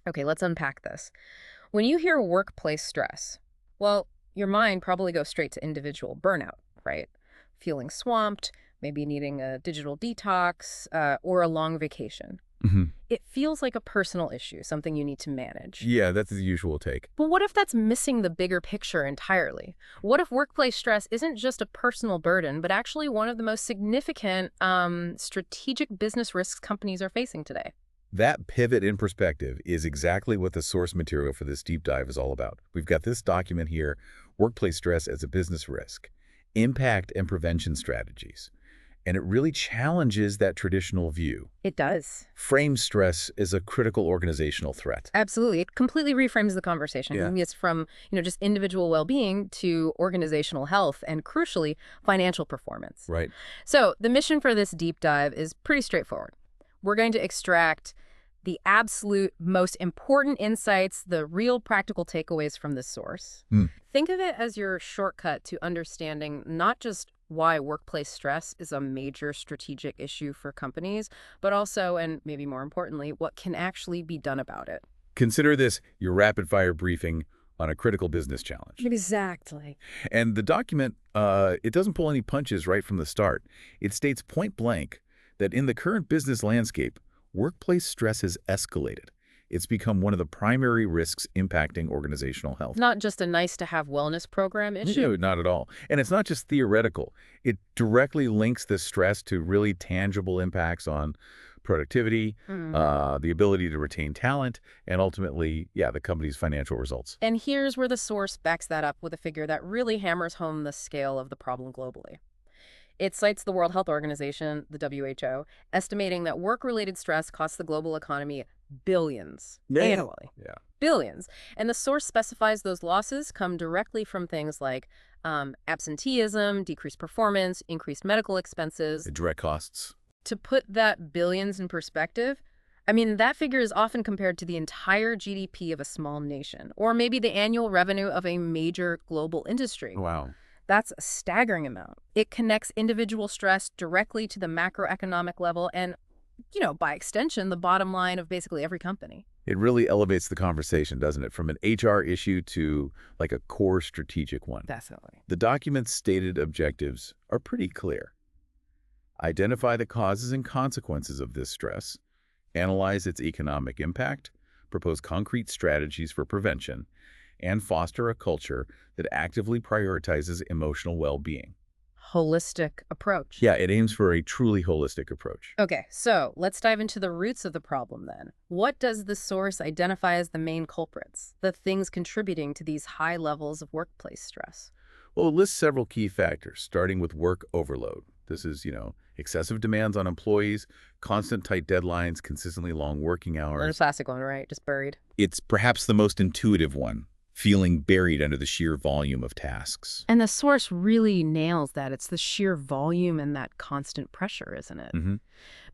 Okay, let's unpack this. When you hear workplace stress, well, your mind probably goes straight to individual burnout, right? Feeling swamped, maybe needing a digital detox, or a long vacation. Hmm. It feels like a personal issue, something you need to manage. Yeah, that's the usual take. But what if that's missing the bigger picture entirely? What if workplace stress isn't just a personal burden, but actually one of the most significant strategic business risks companies are facing today? That pivot in perspective is exactly what the source material for this deep dive is all about. We've got this document here, Workplace Stress as a Business Risk, Impact and Prevention Strategies. And it really challenges that traditional view. It does. Frames stress as a critical organizational threat. Absolutely. It completely reframes the conversation. Yeah. It's from, just individual well-being to organizational health and, crucially, financial performance. Right. So the mission for this deep dive is pretty straightforward. We're going to extract the absolute most important insights, the real practical takeaways from this source. Think of it as your shortcut to understanding not just why workplace stress is a major strategic issue for companies, but also, and maybe more importantly, what can actually be done about it. Consider this your rapid-fire briefing on a critical business challenge. Exactly. And the document, it doesn't pull any punches right from the start. It states point blank that in the current business landscape, workplace stress has escalated. It's become one of the primary risks impacting organizational health. Not just a nice-to-have wellness program issue. No, not at all. And it's not just theoretical. It directly links the stress to really tangible impacts on productivity, the ability to retain talent, and ultimately, the company's financial results. And here's where the source backs that up with a figure that really hammers home the scale of the problem globally. It cites the World Health Organization, the WHO, estimating that work-related stress costs the global economy billions annually. Yeah. Billions. And the source specifies those losses come directly from things like absenteeism, decreased performance, increased medical expenses. The direct costs. To put that billions in perspective, that figure is often compared to the entire GDP of a small nation, or maybe the annual revenue of a major global industry. Wow. That's a staggering amount. It connects individual stress directly to the macroeconomic level and, by extension, the bottom line of basically every company. It really elevates the conversation, doesn't it? From an HR issue to like a core strategic one. Definitely. The document's stated objectives are pretty clear. Identify the causes and consequences of this stress, analyze its economic impact, propose concrete strategies for prevention, and foster a culture that actively prioritizes emotional well-being. Holistic approach. Yeah, it aims for a truly holistic approach. Okay, so let's dive into the roots of the problem then. What does the source identify as the main culprits, the things contributing to these high levels of workplace stress? Well, it lists several key factors, starting with work overload. This is, excessive demands on employees, constant tight deadlines, consistently long working hours. The classic one, right? Just buried. It's perhaps the most intuitive one, feeling buried under the sheer volume of tasks. And the source really nails that. It's the sheer volume and that constant pressure, isn't it?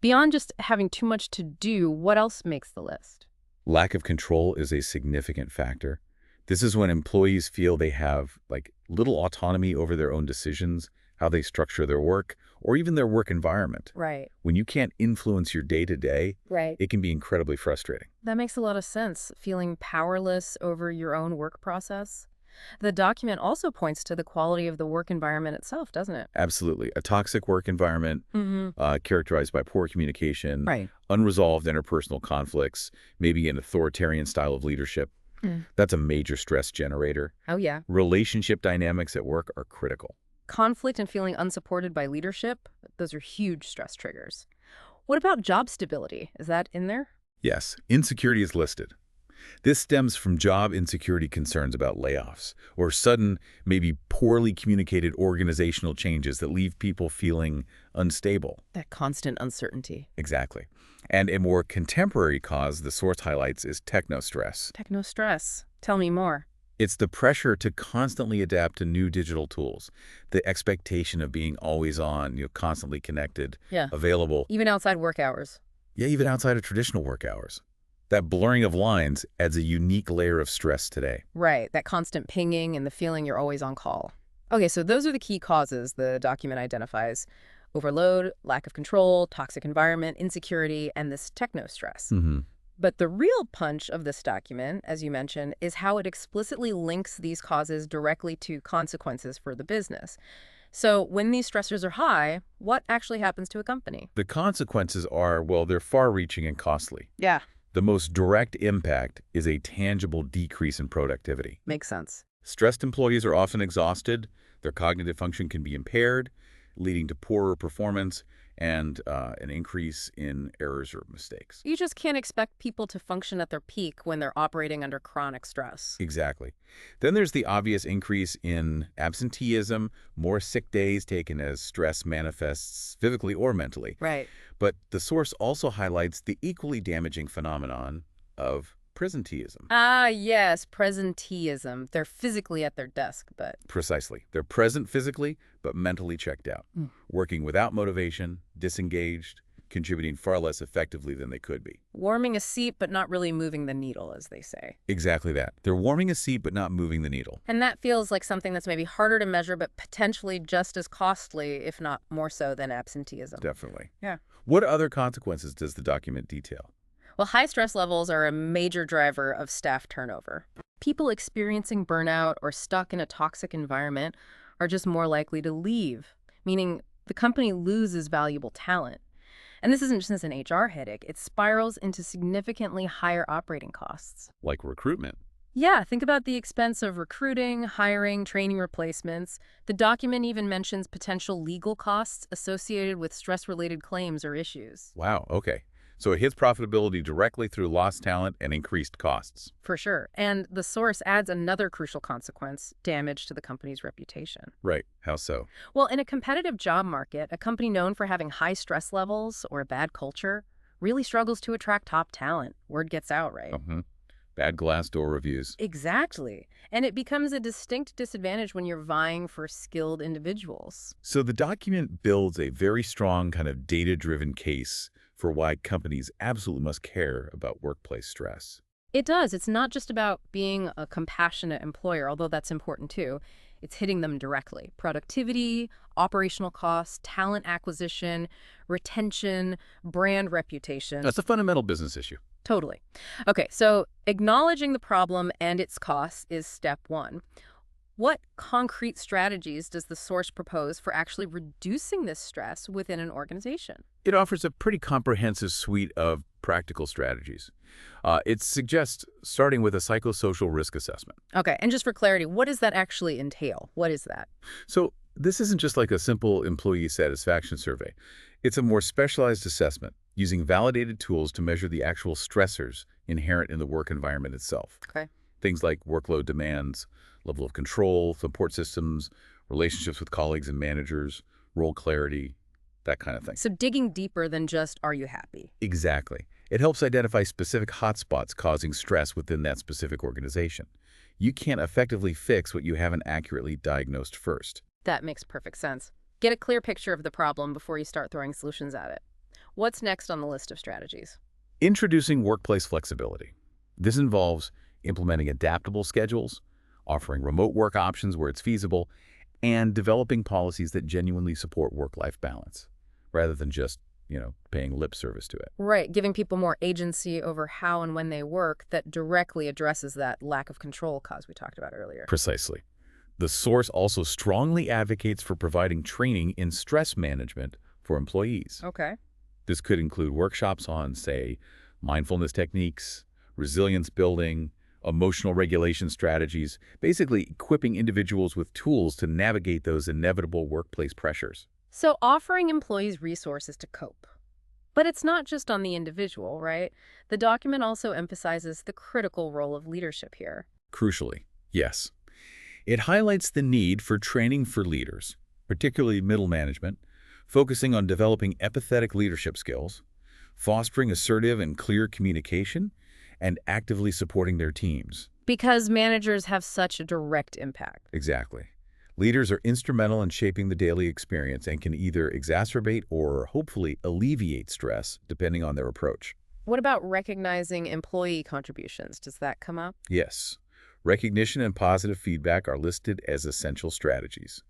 Beyond just having too much to do, what else makes the list? Lack of control is a significant factor. This is when employees feel they have little autonomy over their own decisions, how they structure their work, or even their work environment. Right. When you can't influence your day-to-day, Right. it can be incredibly frustrating. That makes a lot of sense, feeling powerless over your own work process. The document also points to the quality of the work environment itself, doesn't it? Absolutely. A toxic work environment characterized by poor communication, Right. unresolved interpersonal conflicts, maybe an authoritarian style of leadership. That's a major stress generator. Oh, yeah. Relationship dynamics at work are critical. Conflict and feeling unsupported by leadership, those are huge stress triggers. What about job stability? Is that in there? Yes, insecurity is listed. This stems from job insecurity concerns about layoffs or sudden, maybe poorly communicated organizational changes that leave people feeling unstable. That constant uncertainty. Exactly. And a more contemporary cause the source highlights is technostress. Technostress. Tell me more. It's the pressure to constantly adapt to new digital tools, the expectation of being always on, constantly connected, available. Even outside work hours. Yeah, even outside of traditional work hours. That blurring of lines adds a unique layer of stress today. Right, that constant pinging and the feeling you're always on call. Okay, so those are the key causes the document identifies. Overload, lack of control, toxic environment, insecurity, and this technostress. But the real punch of this document, as you mentioned, is how it explicitly links these causes directly to consequences for the business. So when these stressors are high, what actually happens to a company? The consequences are, well, they're far-reaching and costly. Yeah, The most direct impact is a tangible decrease in productivity. makes sense. Stressed employees are often exhausted, their cognitive function can be impaired, leading to poorer performance and an increase in errors or mistakes. You just can't expect people to function at their peak when they're operating under chronic stress. Exactly. Then there's the obvious increase in absenteeism, more sick days taken as stress manifests physically or mentally. Right. But the source also highlights the equally damaging phenomenon of presenteeism. Ah, yes, presenteeism. They're physically at their desk, but... Precisely. They're present physically, but mentally checked out, working without motivation, disengaged, contributing far less effectively than they could be. warming a seat, but not really moving the needle, as they say. Exactly that. They're warming a seat, but not moving the needle. And that feels like something that's maybe harder to measure, but potentially just as costly, if not more so, than absenteeism. Definitely. Yeah. What other consequences does the document detail? Well, high stress levels are a major driver of staff turnover. People experiencing burnout or stuck in a toxic environment are just more likely to leave, meaning the company loses valuable talent. And this isn't just an HR headache. It spirals into significantly higher operating costs. Like recruitment. Yeah, think about the expense of recruiting, hiring, training replacements. The document even mentions potential legal costs associated with stress-related claims or issues. Wow, okay. So it hits profitability directly through lost talent and increased costs. For sure. And the source adds another crucial consequence, damage to the company's reputation. Right. How so? Well, in a competitive job market, a company known for having high stress levels or a bad culture really struggles to attract top talent. Word gets out, right? Bad Glassdoor reviews. Exactly. And it becomes a distinct disadvantage when you're vying for skilled individuals. So the document builds a very strong kind of data-driven case for why companies absolutely must care about workplace stress. It does. It's not just about being a compassionate employer, although that's important too. It's hitting them directly. Productivity, operational costs, talent acquisition, retention, brand reputation. That's a fundamental business issue. Totally. Okay, so acknowledging the problem and its costs is step one. What concrete strategies does the source propose for actually reducing this stress within an organization? It offers a pretty comprehensive suite of practical strategies. It suggests starting with a psychosocial risk assessment. Okay, and just for clarity, what does that actually entail? What is that? So this isn't just like a simple employee satisfaction survey. It's a more specialized assessment using validated tools to measure the actual stressors inherent in the work environment itself. Okay. Things like workload demands, level of control, support systems, relationships with colleagues and managers, role clarity, that kind of thing. So digging deeper than just, are you happy? Exactly. It helps identify specific hotspots causing stress within that specific organization. You can't effectively fix what you haven't accurately diagnosed first. That makes perfect sense. Get a clear picture of the problem before you start throwing solutions at it. What's next on the list of strategies? Introducing workplace flexibility. This involves implementing adaptable schedules, offering remote work options where it's feasible, and developing policies that genuinely support work-life balance, rather than just, paying lip service to it. Right, giving people more agency over how and when they work that directly addresses that lack of control cause we talked about earlier. Precisely. The source also strongly advocates for providing training in stress management for employees. Okay. This could include workshops on, say, mindfulness techniques, resilience building, emotional regulation strategies, basically equipping individuals with tools to navigate those inevitable workplace pressures. So offering employees resources to cope. But it's not just on the individual, right? The document also emphasizes the critical role of leadership here. Crucially, yes. It highlights the need for training for leaders, particularly middle management, focusing on developing empathetic leadership skills, fostering assertive and clear communication, and actively supporting their teams. Because managers have such a direct impact. Exactly. Leaders are instrumental in shaping the daily experience and can either exacerbate or hopefully alleviate stress, depending on their approach. What about recognizing employee contributions? Does that come up? Yes. Recognition and positive feedback are listed as essential strategies.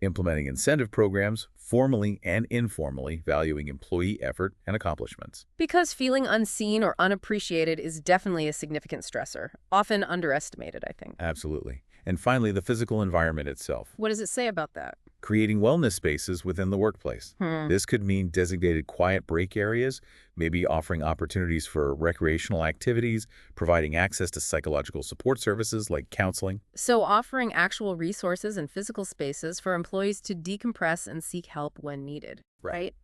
implementing incentive programs, formally and informally valuing employee effort and accomplishments. Because feeling unseen or unappreciated is definitely a significant stressor, often underestimated, I think. Absolutely. And finally, the physical environment itself. What does it say about that? Creating wellness spaces within the workplace. Hmm. This could mean designated quiet break areas, maybe offering opportunities for recreational activities, providing access to psychological support services like counseling. So offering actual resources and physical spaces for employees to decompress and seek help when needed, right?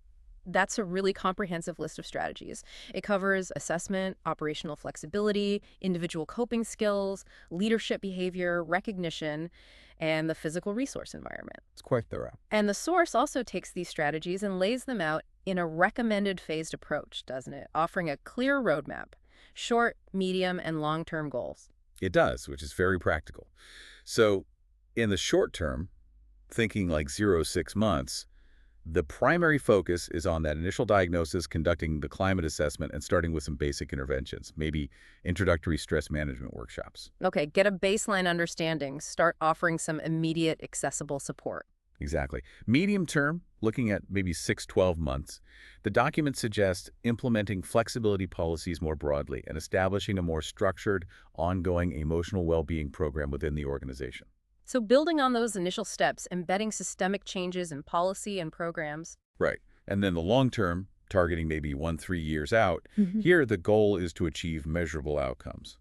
That's a really comprehensive list of strategies. It covers assessment, operational flexibility, individual coping skills, leadership behavior, recognition, and the physical resource environment. It's quite thorough. And the source also takes these strategies and lays them out in a recommended phased approach, doesn't it? Offering a clear roadmap, short, medium, and long-term goals. It does, which is very practical. So in the short term, thinking like 0 to 6 months, the primary focus is on that initial diagnosis, conducting the climate assessment, and starting with some basic interventions, maybe introductory stress management workshops. Okay, get a baseline understanding. Start offering some immediate, accessible support. Exactly. Medium term, looking at maybe 6 to 12 months, the document suggests implementing flexibility policies more broadly and establishing a more structured, ongoing emotional well-being program within the organization. So building on those initial steps, embedding systemic changes in policy and programs. Right. And then the long term, targeting maybe 1 to 3 years out, here the goal is to achieve measurable outcomes,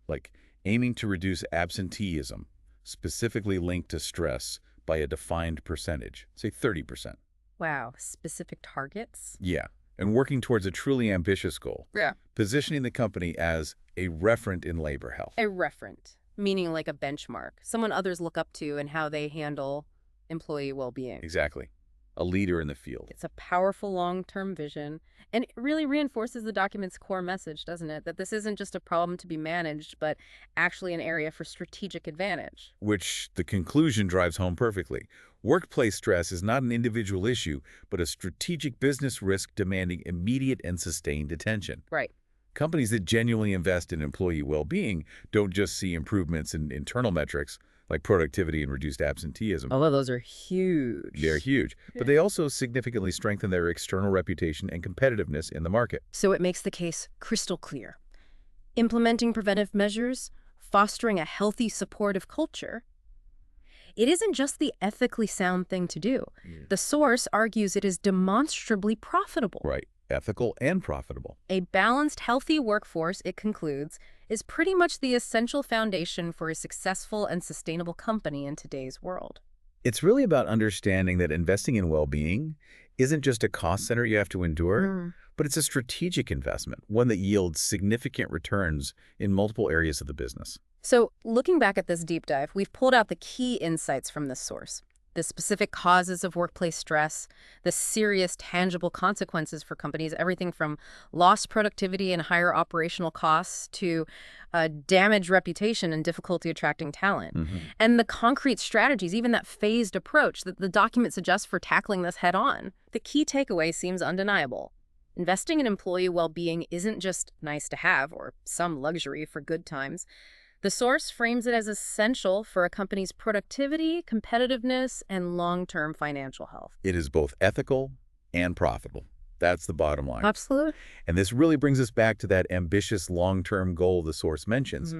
like aiming to reduce absenteeism, specifically linked to stress, by a defined percentage, say 30%. Wow, specific targets? Yeah. And working towards a truly ambitious goal. Yeah. Positioning the company as a referent in labor health. A referent, meaning like a benchmark, someone others look up to and how they handle employee well-being. Exactly. A leader in the field. It's a powerful long-term vision, and it really reinforces the document's core message, doesn't it? That this isn't just a problem to be managed, but actually an area for strategic advantage. Which the conclusion drives home perfectly. Workplace stress is not an individual issue, but a strategic business risk demanding immediate and sustained attention. Right. Companies that genuinely invest in employee well-being don't just see improvements in internal metrics like productivity and reduced absenteeism. Although those are huge. They're huge, but they also significantly strengthen their external reputation and competitiveness in the market. So it makes the case crystal clear. Implementing preventive measures, fostering a healthy, supportive culture, it isn't just the ethically sound thing to do. The source argues it is demonstrably profitable. Right. Ethical and profitable. A balanced, healthy workforce, it concludes, is pretty much the essential foundation for a successful and sustainable company in today's world. It's really about understanding that investing in well-being isn't just a cost center you have to endure, but it's a strategic investment, one that yields significant returns in multiple areas of the business. So, looking back at this deep dive, we've pulled out the key insights from this source. The specific causes of workplace stress, the serious tangible consequences for companies, everything from lost productivity and higher operational costs to damaged reputation and difficulty attracting talent. And the concrete strategies, even that phased approach that the document suggests for tackling this head on. The key takeaway seems undeniable. Investing in employee well-being isn't just nice to have or some luxury for good times. The source frames it as essential for a company's productivity, competitiveness, and long-term financial health. It is both ethical and profitable. That's the bottom line. Absolutely. And this really brings us back to that ambitious long-term goal the source mentions,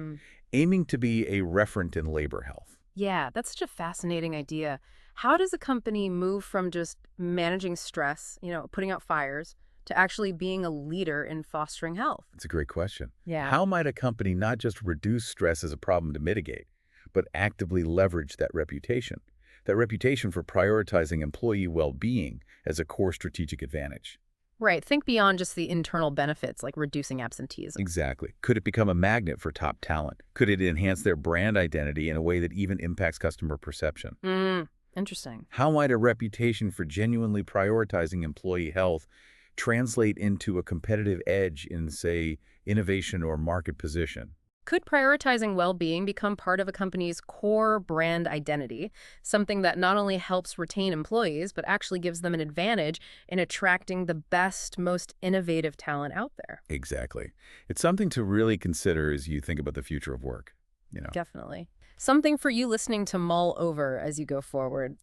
aiming to be a referent in labor health. Yeah, that's such a fascinating idea. How does a company move from just managing stress, putting out fires, to actually being a leader in fostering health? It's a great question. Yeah. How might a company not just reduce stress as a problem to mitigate, but actively leverage that reputation for prioritizing employee well-being as a core strategic advantage? Right. Think beyond just the internal benefits, like reducing absenteeism. Exactly. Could it become a magnet for top talent? Could it enhance their brand identity in a way that even impacts customer perception? Interesting. How might a reputation for genuinely prioritizing employee health translate into a competitive edge in, say, innovation or market position? Could prioritizing well-being become part of a company's core brand identity, something that not only helps retain employees, but actually gives them an advantage in attracting the best, most innovative talent out there? Exactly. It's something to really consider as you think about the future of work. Definitely. Something for you listening to mull over as you go forward.